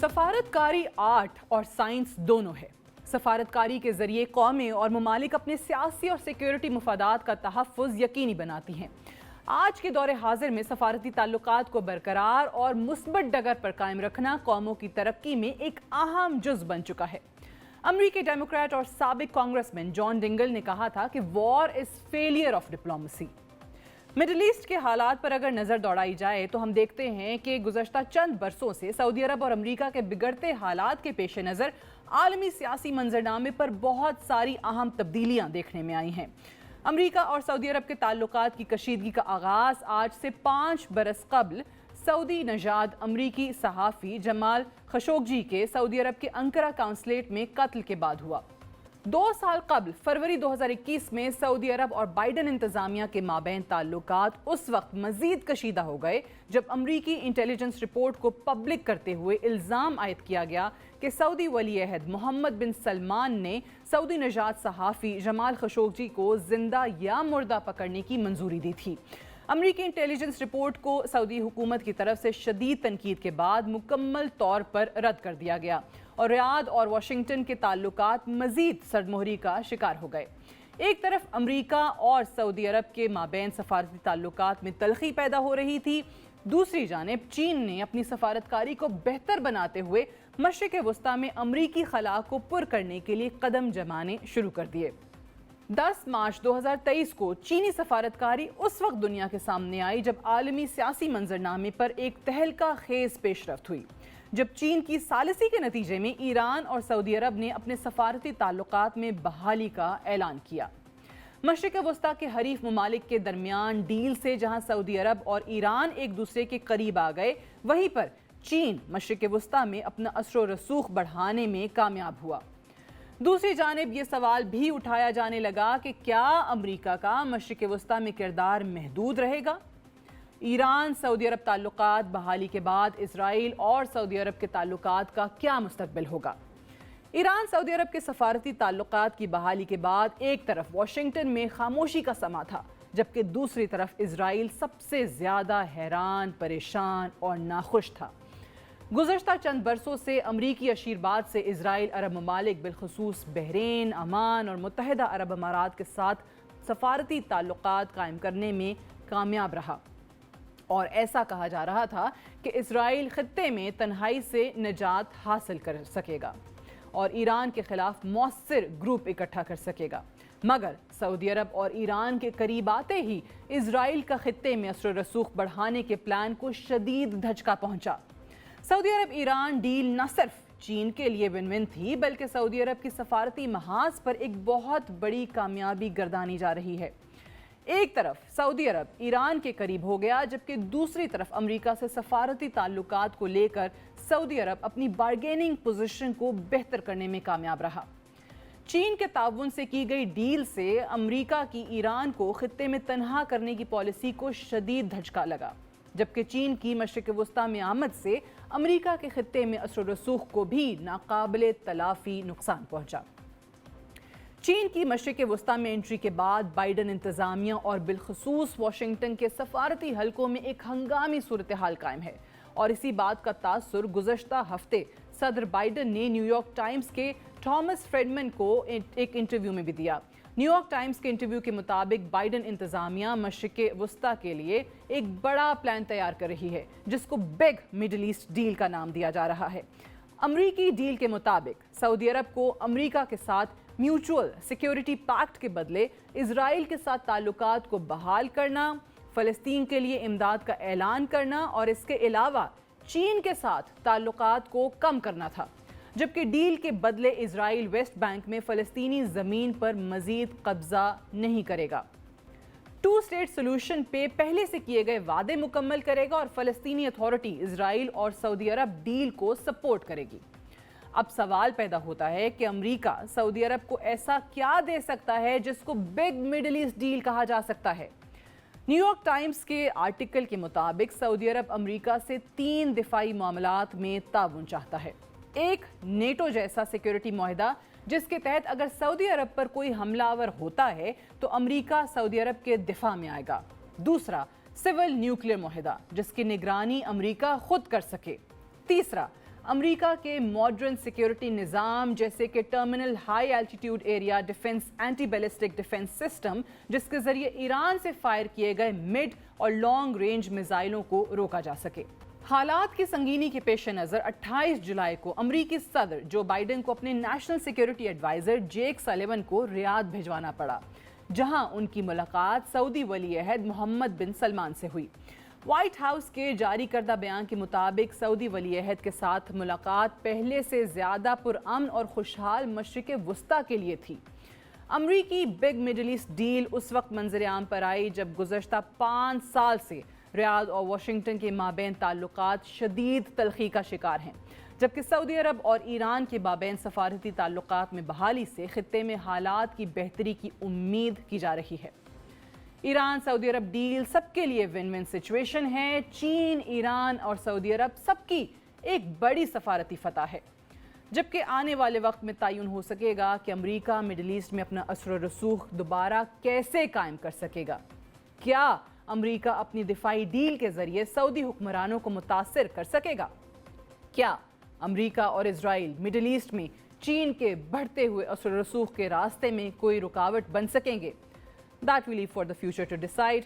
سفارتکاری آرٹ اور سائنس دونوں ہے۔ سفارتکاری کے ذریعے قومیں اور ممالک اپنے سیاسی اور سیکیورٹی مفادات کا تحفظ یقینی بناتی ہیں۔ آج کے دور حاضر میں سفارتی تعلقات کو برقرار اور مثبت ڈگر پر قائم رکھنا قوموں کی ترقی میں ایک اہم جز بن چکا ہے۔ امریکی ڈیموکریٹ اور سابق کانگریس مین جان ڈنگل نے کہا تھا کہ war is failure of diplomacy. Middle East کے حالات پر اگر نظر دوڑائی جائے تو ہم دیکھتے ہیں کہ گزشتہ چند برسوں سے سعودی عرب اور امریکہ کے بگڑتے حالات کے پیش نظر عالمی سیاسی منظرنامے پر بہت ساری اہم تبدیلیاں دیکھنے میں آئی ہیں۔ امریکہ اور سعودی عرب کے تعلقات کی کشیدگی کا آغاز آج سے 5 برس قبل سعودی نژاد امریکی صحافی جمال خشوگی کے سعودی عرب کے انقرہ قونصلیٹ میں قتل کے بعد ہوا۔ 2 سال قبل فروری 2021 میں سعودی عرب اور بائیڈن انتظامیہ کے مابین تعلقات اس وقت مزید کشیدہ ہو گئے جب امریکی انٹیلیجنس رپورٹ کو پبلک کرتے ہوئے الزام عائد کیا گیا کہ سعودی ولی عہد محمد بن سلمان نے سعودی نژاد صحافی جمال خشوگی کو زندہ یا مردہ پکڑنے کی منظوری دی تھی۔ امریکی انٹیلیجنس رپورٹ کو سعودی حکومت کی طرف سے شدید تنقید کے بعد مکمل طور پر رد کر دیا گیا اور ریاض اور واشنگٹن کے تعلقات مزید سرمہری کا شکار ہو گئے۔ ایک طرف امریکہ اور سعودی عرب کے مابین سفارتی تعلقات میں تلخی پیدا ہو رہی تھی، دوسری جانب چین نے اپنی سفارتکاری کو بہتر بناتے ہوئے مشرق وسطیٰ میں امریکی خلا کو پر کرنے کے لیے قدم جمانے شروع کر دیے۔ 10 مارچ 2023 کو چینی سفارتکاری اس وقت دنیا کے سامنے آئی جب عالمی سیاسی منظرنامے پر ایک تہلکہ خیز پیش رفت ہوئی، جب چین کی ثالثی کے نتیجے میں ایران اور سعودی عرب نے اپنے سفارتی تعلقات میں بحالی کا اعلان کیا۔ مشرق وسطیٰ کے حریف ممالک کے درمیان ڈیل سے جہاں سعودی عرب اور ایران ایک دوسرے کے قریب آ گئے، وہیں پر چین مشرق وسطیٰ میں اپنا اثر و رسوخ بڑھانے میں کامیاب ہوا۔ دوسری جانب یہ سوال بھی اٹھایا جانے لگا کہ کیا امریکہ کا مشرق وسطیٰ میں کردار محدود رہے گا؟ ایران سعودی عرب تعلقات بحالی کے بعد اسرائیل اور سعودی عرب کے تعلقات کا کیا مستقبل ہوگا؟ ایران سعودی عرب کے سفارتی تعلقات کی بحالی کے بعد ایک طرف واشنگٹن میں خاموشی کا سما تھا، جبکہ دوسری طرف اسرائیل سب سے زیادہ حیران، پریشان اور ناخوش تھا۔ گزشتہ چند برسوں سے امریکی اشیرباد سے اسرائیل عرب ممالک بالخصوص بحرین، عمان اور متحدہ عرب امارات کے ساتھ سفارتی تعلقات قائم کرنے میں کامیاب رہا، اور ایسا کہا جا رہا تھا کہ اسرائیل خطے میں تنہائی سے نجات حاصل کر سکے گا اور ایران کے خلاف مؤثر گروپ اکٹھا کر سکے گا، مگر سعودی عرب اور ایران کے قریب آتے ہی اسرائیل کا خطے میں اثر و رسوخ بڑھانے کے پلان کو شدید دھچکا پہنچا۔ سعودی عرب ایران ڈیل نہ صرف چین کے لیے ون ون تھی بلکہ سعودی عرب کی سفارتی محاذ پر ایک بہت بڑی کامیابی گردانی جا رہی ہے۔ ایک طرف سعودی عرب ایران کے قریب ہو گیا، جبکہ دوسری طرف امریکہ سے سفارتی تعلقات کو لے کر سعودی عرب اپنی بارگیننگ پوزیشن کو بہتر کرنے میں کامیاب رہا۔ چین کے تعاون سے کی گئی ڈیل سے امریکہ کی ایران کو خطے میں تنہا کرنے کی پالیسی کو شدید دھچکا لگا، جبکہ چین کی مشرق وسطیٰ میں آمد سے امریکہ کے خطے میں اثر و رسوخ کو بھی ناقابل تلافی نقصان پہنچا۔ چین کی مشرق وسطیٰ میں انٹری کے بعد بائیڈن انتظامیہ اور بالخصوص واشنگٹن کے سفارتی حلقوں میں ایک ہنگامی صورتحال قائم ہے، اور اسی بات کا تاثر گزشتہ ہفتے صدر بائیڈن نے نیو یارک ٹائمز کے تھامس فریڈمن کو ایک انٹرویو میں بھی دیا۔ نیو یارک ٹائمز کے انٹرویو کے مطابق بائیڈن انتظامیہ مشرق وسطیٰ کے لیے ایک بڑا پلان تیار کر رہی ہے، جس کو بگ مڈل ایسٹ ڈیل کا نام دیا جا رہا ہے۔ امریکی ڈیل کے مطابق سعودی عرب کو امریکہ کے ساتھ میوچول سیکیورٹی پیکٹ کے بدلے اسرائیل کے ساتھ تعلقات کو بحال کرنا، فلسطین کے لیے امداد کا اعلان کرنا اور اس کے علاوہ چین کے ساتھ تعلقات کو کم کرنا تھا، جبکہ ڈیل کے بدلے اسرائیل ویسٹ بینک میں فلسطینی زمین پر مزید قبضہ نہیں کرے گا، 2 اسٹیٹ سولوشن پہ پہلے سے کیے گئے وعدے مکمل کرے گا اور فلسطینی اتھارٹی اسرائیل اور سعودی عرب ڈیل کو سپورٹ کرے گی۔ اب سوال پیدا ہوتا ہے کہ امریکہ سعودی عرب کو ایسا کیا دے سکتا ہے جس کو بگ مڈل ایسٹ ڈیل کہا جا سکتا ہے؟ نیو یارک ٹائمز کے آرٹیکل کے مطابق سعودی عرب امریکہ سے 3 دفاعی معاملات میں تعاون چاہتا ہے۔ ایک نیٹو جیسا سیکیورٹی معاہدہ جس کے تحت اگر سعودی عرب پر کوئی حملہ آور ہوتا ہے تو امریکہ سعودی عرب کے دفاع میں آئے گا۔ دوسرا، سول نیوکلیئر معاہدہ جس کی نگرانی امریکہ خود کر سکے۔ تیسرا، امریکہ کے ماڈرن سیکیورٹی نظام جیسے کہ terminal high altitude area defence anti ballistic defence system, جس کے ذریعے ایران سے فائر کیے گئے مڈ اور لانگ رینج میزائلوں کو روکا جا سکے۔ حالات کی سنگینی کے پیش نظر 28 جولائی کو امریکی صدر جو بائیڈن کو اپنے national security advisor Jake Sullivan کو ریاض بھیجوانا پڑا، جہاں ان کی ملاقات سعودی ولی عہد محمد بن سلمان سے ہوئی۔ وائٹ ہاؤس کے جاری کردہ بیان کے مطابق سعودی ولی عہد کے ساتھ ملاقات پہلے سے زیادہ پرامن اور خوشحال مشرق وسطیٰ کے لیے تھی۔ امریکی بگ مڈل ایسٹ ڈیل اس وقت منظر عام پر آئی جب گزشتہ 5 سال سے ریاض اور واشنگٹن کے مابین تعلقات شدید تلخی کا شکار ہیں، جبکہ سعودی عرب اور ایران کے مابین سفارتی تعلقات میں بحالی سے خطے میں حالات کی بہتری کی امید کی جا رہی ہے۔ ایران سعودی عرب ڈیل سب کے لیے ون ون سچویشن ہے۔ چین، ایران اور سعودی عرب سب کی ایک بڑی سفارتی فتح ہے، جبکہ آنے والے وقت میں تعین ہو سکے گا کہ امریکہ مڈل ایسٹ میں اپنا اثر و رسوخ دوبارہ کیسے قائم کر سکے گا۔ کیا امریکہ اپنی دفاعی ڈیل کے ذریعے سعودی حکمرانوں کو متاثر کر سکے گا؟ کیا امریکہ اور اسرائیل مڈل ایسٹ میں چین کے بڑھتے ہوئے اثر و رسوخ کے راستے میں کوئی رکاوٹ بن سکیں گے؟ That we leave for the future to decide.